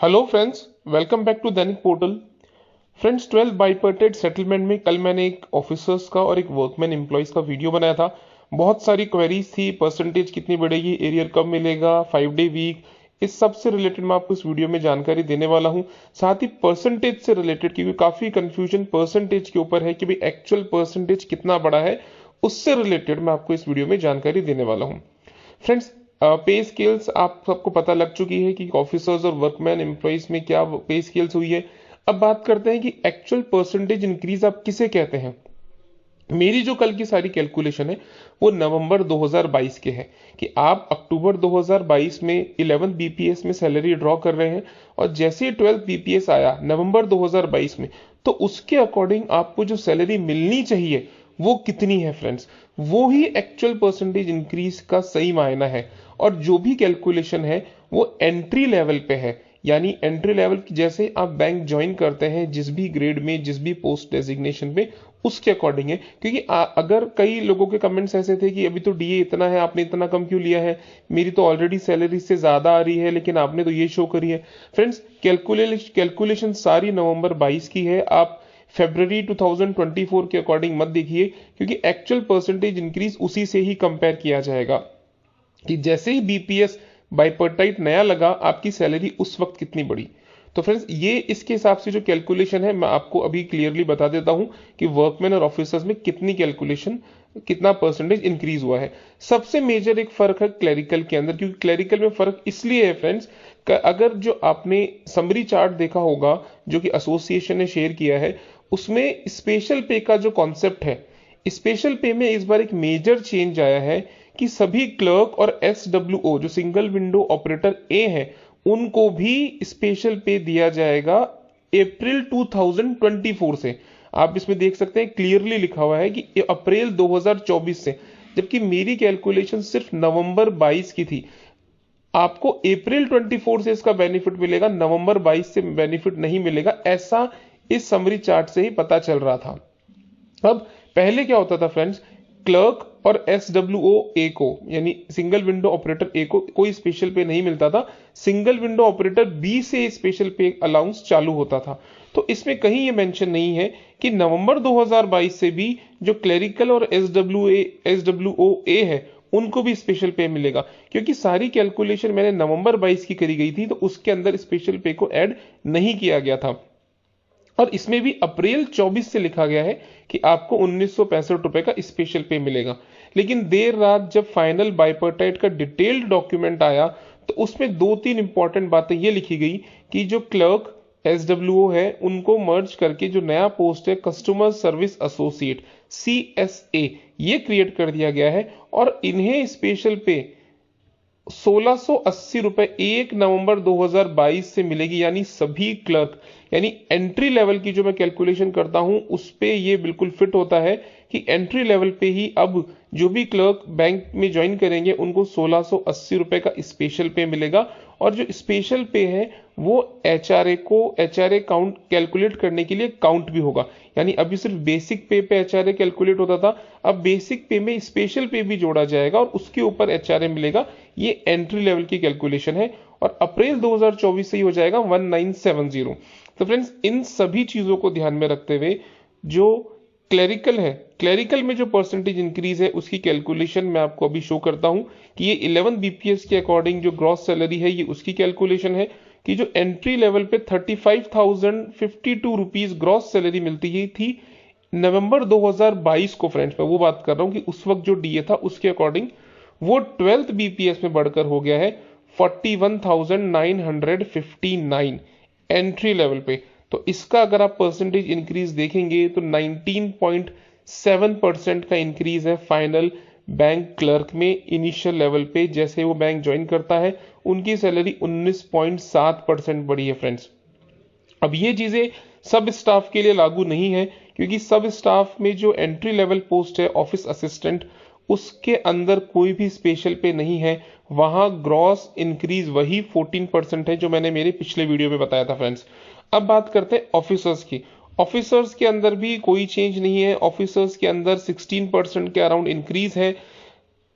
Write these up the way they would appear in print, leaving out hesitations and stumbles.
Hello friends, welcome back to Dainik portal. Friends, 12 bipartite settlement में कल मैंने एक ऑफिसर्स का और एक वर्कमैन एम्प्लॉयज का वीडियो बनाया था। बहुत सारी क्वेरीज थी, परसेंटेज कितनी बढ़ेगी, एरियर कब मिलेगा, 5 डे वीक, इस सब से रिलेटेड मैं आपको इस वीडियो में जानकारी देने वाला हूं। साथ ही परसेंटेज से रिलेटेड, क्योंकि काफी कंफ्यूजन परसेंटेज के ऊपर है कि भाई एक्चुअल परसेंटेज कितना बड़ा है, उससे रिलेटेड मैं आपको इस वीडियो में जानकारी देने वाला हूं। फ्रेंड्स, पे स्केल्स आप सबको पता लग चुकी है कि ऑफिसर्स और वर्कमैन एम्प्लॉइज में क्या पे स्केल्स हुई है। अब बात करते हैं कि एक्चुअल परसेंटेज इंक्रीज आप किसे कहते हैं। मेरी जो कल की सारी कैलकुलेशन है वो नवंबर 2022 के है कि आप अक्टूबर 2022 में 11 बीपीएस में सैलरी ड्रॉ कर रहे हैं और जैसे ही 12 बीपीएस आया नवंबर 2022 में, तो उसके अकॉर्डिंग आपको जो सैलरी मिलनी चाहिए वो कितनी है फ्रेंड्स, वो ही एक्चुअल परसेंटेज इंक्रीज का सही मायना है। और जो भी कैलकुलेशन है वो एंट्री लेवल पे है, यानी एंट्री लेवल जैसे आप बैंक ज्वाइन करते हैं जिस भी ग्रेड में, जिस भी पोस्ट डेजिग्नेशन पे, उसके अकॉर्डिंग है। क्योंकि अगर कई लोगों के कमेंट्स ऐसे थे कि अभी तो डीए इतना है, आपने इतना कम क्यों लिया है, मेरी तो ऑलरेडी सैलरी से ज्यादा आ रही है लेकिन आपने तो ये शो करी है। फ्रेंड्स, कैलकुलेशन सारी नवंबर 22 की है, आप फरवरी 2024 के अकॉर्डिंग मत देखिए, क्योंकि एक्चुअल परसेंटेज इंक्रीज उसी से ही कंपेयर किया जाएगा कि जैसे ही बीपीएस बाइपर्टाइट नया लगा आपकी सैलरी उस वक्त कितनी बढ़ी। तो फ्रेंड्स, ये इसके हिसाब से जो कैलकुलेशन है मैं आपको अभी क्लियरली बता देता हूं कि वर्कमैन और ऑफिसर्स में कितनी कैलकुलेशन, कितना परसेंटेज इंक्रीज हुआ है। सबसे मेजर एक फर्क है क्लरिकल के अंदर, क्योंकि क्लरिकल में फर्क इसलिए है फ्रेंड्स, अगर जो आपने समरी चार्ट देखा होगा जो कि एसोसिएशन ने शेयर किया है, उसमें स्पेशल पे का जो कॉन्सेप्ट है, स्पेशल पे में इस बार एक मेजर चेंज आया है कि सभी क्लर्क और एसडब्ल्यूओ जो सिंगल विंडो ऑपरेटर ए है उनको भी स्पेशल पे दिया जाएगा अप्रैल 2024 से। आप इसमें देख सकते हैं क्लियरली लिखा हुआ है कि अप्रैल 2024 से, जबकि मेरी कैलकुलेशन सिर्फ नवंबर 22 की थी। आपको अप्रैल 24 से इसका बेनिफिट मिलेगा, नवंबर 22 से बेनिफिट नहीं मिलेगा, ऐसा इस समरी चार्ट से ही पता चल रहा था। अब पहले क्या होता था फ्रेंड्स, क्लर्क और एसडब्ल्यूओ ए को, यानी सिंगल विंडो ऑपरेटर ए को कोई स्पेशल पे नहीं मिलता था, सिंगल विंडो ऑपरेटर बी से स्पेशल पे अलाउंस चालू होता था। तो इसमें कहीं ये मेंशन नहीं है कि नवंबर 2022 से भी जो क्लरिकल और एसडब्ल्यूओ ए है उनको भी स्पेशल पे मिलेगा, क्योंकि सारी कैलकुलेशन मैंने नवंबर 22 की करी गई थी तो उसके अंदर स्पेशल पे को ऐड नहीं किया गया था। और इसमें भी अप्रैल 24 से लिखा गया है कि आपको 1965 रुपए का स्पेशल पे मिलेगा। लेकिन देर रात जब फाइनल बाइपर्टाइट का डिटेल्ड डॉक्यूमेंट आया तो उसमें दो तीन इंपॉर्टेंट बातें ये लिखी गई कि जो क्लर्क एसडब्ल्यूओ है उनको मर्ज करके जो नया पोस्ट है कस्टमर सर्विस एसोसिएट CSA, ये क्रिएट कर दिया गया है और इन्हें स्पेशल पे 1680 रुपए 1 नवंबर 2022 से मिलेगी, यानी सभी क्लर्क, यानी एंट्री लेवल की जो मैं कैलकुलेशन करता हूं उस पे ये बिल्कुल फिट होता है कि एंट्री लेवल पे ही अब जो भी क्लर्क बैंक में ज्वाइन करेंगे उनको 1680 रुपए का स्पेशल पे मिलेगा। और जो स्पेशल पे है वो एचआरए काउंट कैलकुलेट करने के लिए काउंट भी होगा, यानी अभी सिर्फ बेसिक पे एचआरए कैलकुलेट होता था, अब बेसिक पे में स्पेशल पे भी जोड़ा जाएगा और उसके ऊपर एचआरए मिलेगा। ये एंट्री लेवल की कैलकुलेशन है और अप्रैल 2024 से ही हो जाएगा 1970। तो फ्रेंड्स, इन सभी चीजों को ध्यान में रखते हुए जो क्लरिकल है, क्लरिकल में जो परसेंटेज इंक्रीज है उसकी कैलकुलेशन मैं आपको अभी शो करता हूं कि ये 11 बीपीएस के अकॉर्डिंग जो ग्रॉस सैलरी है ये उसकी कैलकुलेशन है कि जो एंट्री लेवल पे 35,052 रुपीज ग्रॉस सैलरी मिलती ही थी नवंबर 2022 को। फ्रेंड्स, मैं वो बात कर रहा हूं कि उस वक्त जो डीए था उसके अकॉर्डिंग वो 12th बीपीएस में बढ़कर हो गया है 41,959 एंट्री लेवल पे। तो इसका अगर आप परसेंटेज इंक्रीज देखेंगे तो 19.7% का इंक्रीज है फाइनल बैंक क्लर्क में इनिशियल लेवल पे। जैसे वो बैंक ज्वाइन करता है उनकी सैलरी 19.7% बढ़ी है फ्रेंड्स। अब ये चीजें सब स्टाफ के लिए लागू नहीं है, क्योंकि सब स्टाफ में जो एंट्री लेवल पोस्ट है ऑफिस असिस्टेंट, उसके अंदर कोई भी स्पेशल पे नहीं है, वहां ग्रॉस इंक्रीज वही 14% है जो मैंने मेरे पिछले वीडियो में बताया था फ्रेंड्स। अब बात करते हैं ऑफिसर्स की। ऑफिसर्स के अंदर भी कोई चेंज नहीं है, ऑफिसर्स के अंदर 16% के अराउंड इंक्रीज है।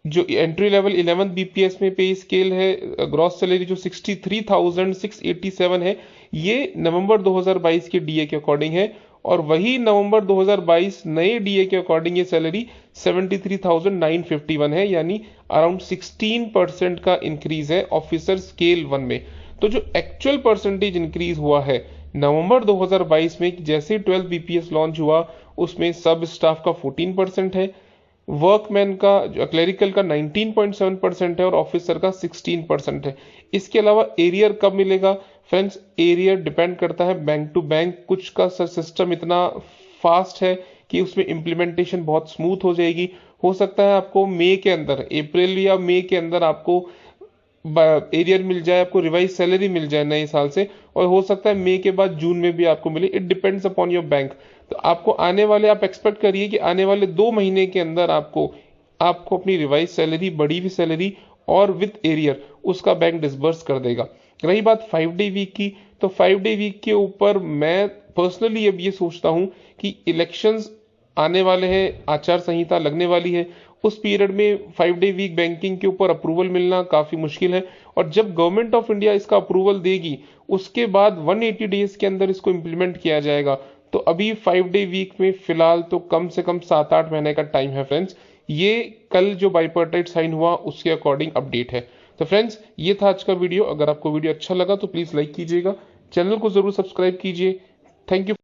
जो एंट्री लेवल 11 बीपीएस में पे स्केल है, ग्रॉस सैलरी जो 63,687 है, ये नवंबर 2022 के डीए के अकॉर्डिंग है। और वही नवंबर 2022 नए डीए के अकॉर्डिंग ये सैलरी 73,951 है, यानी अराउंड 16% का इंक्रीज है ऑफिसर स्केल 1 में। तो जो एक्चुअल परसेंटेज इंक्रीज हुआ है नवंबर 2022 में, जैसे 12 बीपीएस लॉन्च हुआ, उसमें सब स्टाफ का 14% है, वर्कमैन का क्लेरिकल का 19.7% है और ऑफिसर का 16% है। इसके अलावा एरियर कब मिलेगा फ्रेंड्स? एरियर डिपेंड करता है बैंक टू बैंक। कुछ का सिस्टम इतना फास्ट है कि उसमें इम्प्लीमेंटेशन बहुत स्मूथ हो जाएगी। हो सकता है आपको मई के अंदर, अप्रैल या मई के अंदर आपको एरियर मिल जाए, आपको रिवाइज सैलरी मिल जाए नए साल से, और हो सकता है मई के बाद जून में भी आपको मिले। It depends upon your bank. तो आपको आने वाले, आप एक्सपेक्ट करिए कि आने वाले 2 महीने के अंदर आपको आपको अपनी रिवाइज सैलरी, बढ़ी हुई सैलरी और विथ एरियर उसका बैंक डिसबर्स कर देगा। रही बात 5 डे वीक की, तो 5 डे वीक के ऊपर मैं पर्सनली अब ये सोचता हूं कि इलेक्शंस आने वाले हैं, आचार संहिता लगने वाली है, उस पीरियड में 5 डे वीक बैंकिंग के ऊपर अप्रूवल मिलना काफी मुश्किल है। और जब गवर्नमेंट ऑफ इंडिया इसका अप्रूवल देगी, उसके बाद 180 डेज के अंदर इसको इंप्लीमेंट किया जाएगा। तो अभी 5 डे वीक में फिलहाल तो कम से कम 7-8 महीने का टाइम है फ्रेंड्स। ये कल जो बाइपर्टाइट साइन हुआ उसके अकॉर्डिंग अपडेट है। तो फ्रेंड्स, ये था आज का वीडियो। अगर आपको वीडियो अच्छा लगा तो प्लीज लाइक कीजिएगा, चैनल को जरूर सब्सक्राइब कीजिए। Thank you.